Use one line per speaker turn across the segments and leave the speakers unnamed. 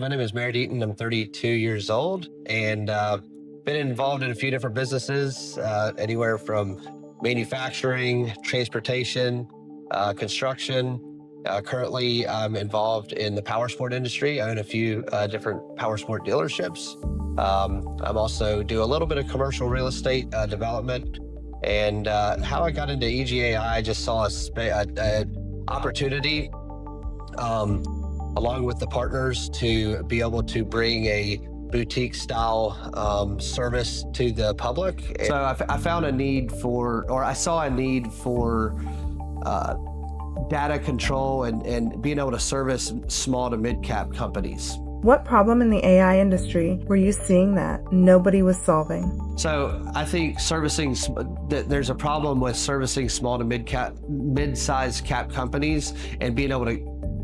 my name is Merritt Eaton. I'm 32 years old and been involved in a few different businesses, anywhere from manufacturing, transportation, construction. Currently, I'm involved in the power sport industry. I own a few different power sport dealerships. I'm also do a little bit of commercial real estate development. And how I got into EG AI, I just saw a opportunity along with the partners to be able to bring a boutique style service to the public. So I found a need for, or I saw a need for data control and being able to service small to mid-cap companies.
What problem in the AI industry were you seeing that nobody was solving?
So I think there's a problem with servicing small to mid-sized cap companies and being able to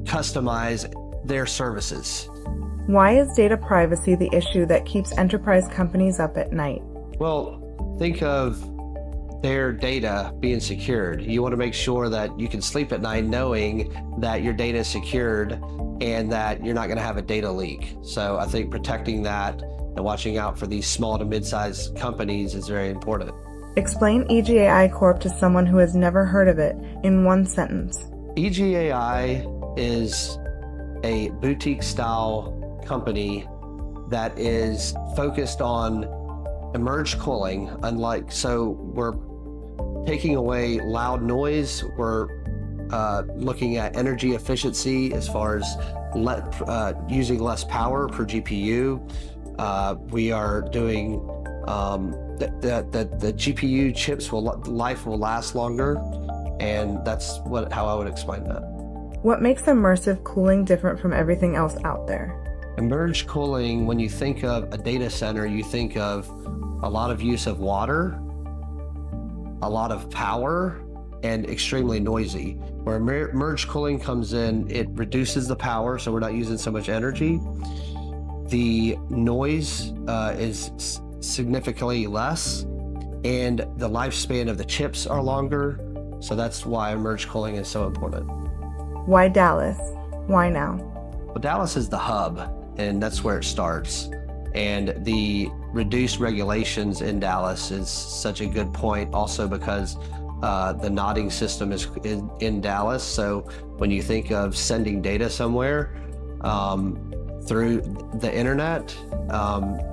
customize their services.
Why is data privacy the issue that keeps enterprise companies up at night?
Well, think of their data being secured. You want to make sure that you can sleep at night knowing that your data is secured and that you're not going to have a data leak. So I think protecting that and watching out for these small to mid-sized companies is very important.
Explain EG AI Corp to someone who has never heard of it in one sentence.
EG AI is a boutique style company that is focused on emerged cooling. So we're taking away loud noise. We're looking at energy efficiency as far as using less power per GPU. We are doing the GPU chips life will last longer, and that's how I would explain that.
What makes immersive cooling different from everything else out there?
Emerged cooling, when you think of a data center, you think of a lot of use of water, a lot of power, and extremely noisy. Where emerged cooling comes in, it reduces the power, so we're not using so much energy. The noise is significantly less, and the lifespan of the chips are longer. So that's why emerged cooling is so important.
Why Dallas? Why now?
Well, Dallas is the hub, and that's where it starts. And the reduced regulations in Dallas is such a good point, also because the nodding system is in Dallas. So when you think of sending data somewhere through the internet,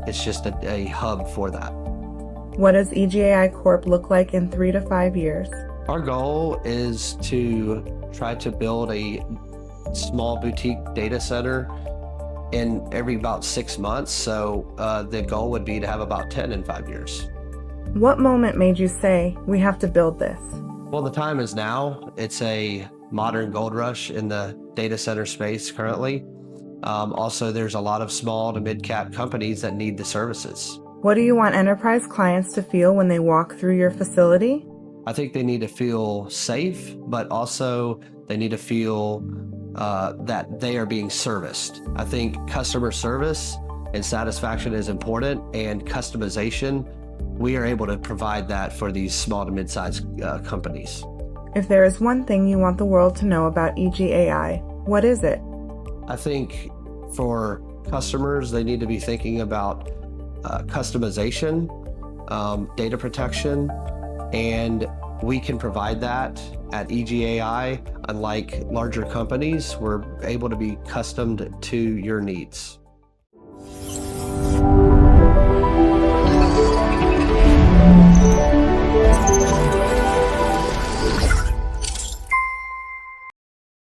it's just a hub for that.
What does EG AI Corp look like in 3 to 5 years?
Our goal is to try to build a small boutique data center in every about 6 months. So the goal would be to have about 10 in 5 years.
What moment made you say, we have to build this?
Well, the time is now. It's a modern gold rush in the data center space currently. Also, there's a lot of small to mid-cap companies that need the services.
What do you want enterprise clients to feel when they walk through your facility?
I think they need to feel safe, but also they need to feel that they are being serviced. I think customer service and satisfaction is important, and customization, we are able to provide that for these small to mid-sized companies.
If there is one thing you want the world to know about EG AI, what is it?
I think for customers, they need to be thinking about customization, data protection, and we can provide that at EG AI. Unlike larger companies, we're able to be customed to your needs.